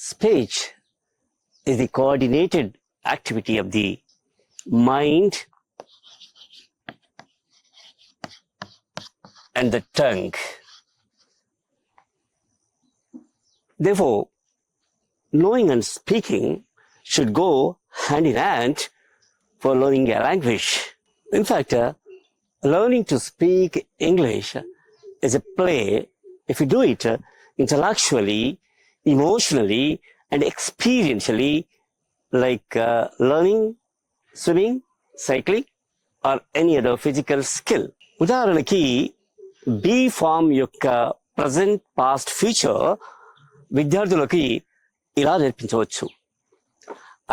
Speech is the coordinated activity of the mind and the tongue. Therefore, knowing and speaking should go hand in hand for learning a language. In fact, learning to speak English is a play if you do it intellectually, emotionally, and experientially, like learning, swimming, cycling, or any other physical skill. ఉదాహరణకి be form యొక్క present past future విద్యార్థులకి ఇలా నేర్పించవచ్చు.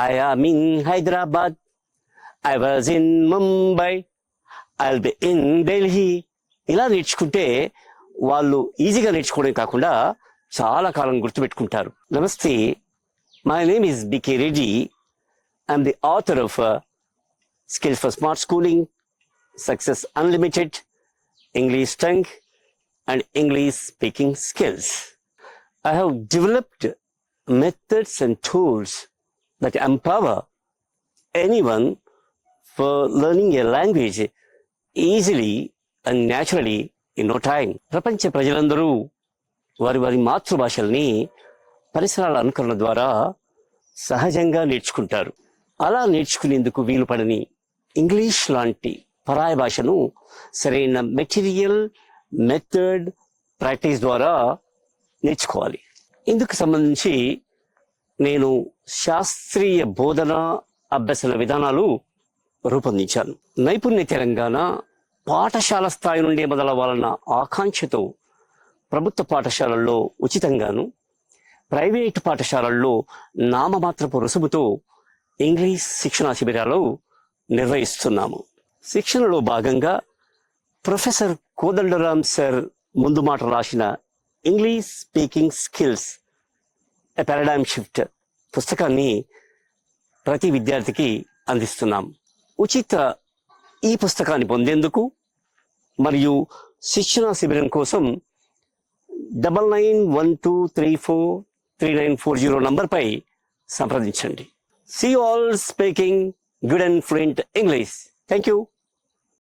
I am in Hyderabad, I was in Mumbai, I'll be in Delhi. ఇలా నేర్చుకుంటే వాళ్ళు ఈజీగా నేర్చుకోవడం కాకుండా చాలా కాలం గుర్తుపెట్టుకుంటారు. నమస్తే, my name is BK Reddy. I'm the author of skills for smart schooling, success unlimited, English tongue and English speaking skills. I have developed methods and tools that empower anyone for learning a language easily and naturally in no time. ప్రపంచ ప్రజలందరూ వారి వారి మాతృభాషల్ని పరిసరాల అనుకరణ ద్వారా సహజంగా నేర్చుకుంటారు. అలా నేర్చుకునేందుకు వీలు పడని ఇంగ్లీష్ లాంటి పరాయ భాషను సరైన మెటీరియల్, మెథడ్, ప్రాక్టీస్ ద్వారా నేర్చుకోవాలి. ఇందుకు సంబంధించి నేను శాస్త్రీయ బోధన అభ్యసన విధానాలు రూపొందించాను. నైపుణ్య తెలంగాణ పాఠశాల స్థాయి నుండే మొదలవ్వాలన్న ఆకాంక్షతో ప్రభుత్వ పాఠశాలల్లో ఉచితంగాను, ప్రైవేటు పాఠశాలల్లో నామమాత్రపు రుసుముతో ఇంగ్లీష్ శిక్షణా శిబిరాలు నిర్వహిస్తున్నాము. శిక్షణలో భాగంగా ప్రొఫెసర్ కోదండరామ్ సార్ ముందు మాట రాసిన ఇంగ్లీష్ స్పీకింగ్ స్కిల్స్ ఎ పారాడైమ్ షిఫ్ట్ పుస్తకాన్ని ప్రతి విద్యార్థికి అందిస్తున్నాం. ఉచిత ఈ పుస్తకాన్ని పొందేందుకు మరియు శిక్షణా శిబిరం కోసం 9912343940 నంబర్పై సంప్రదించండి. See you all speaking good and fluent English. Thank you.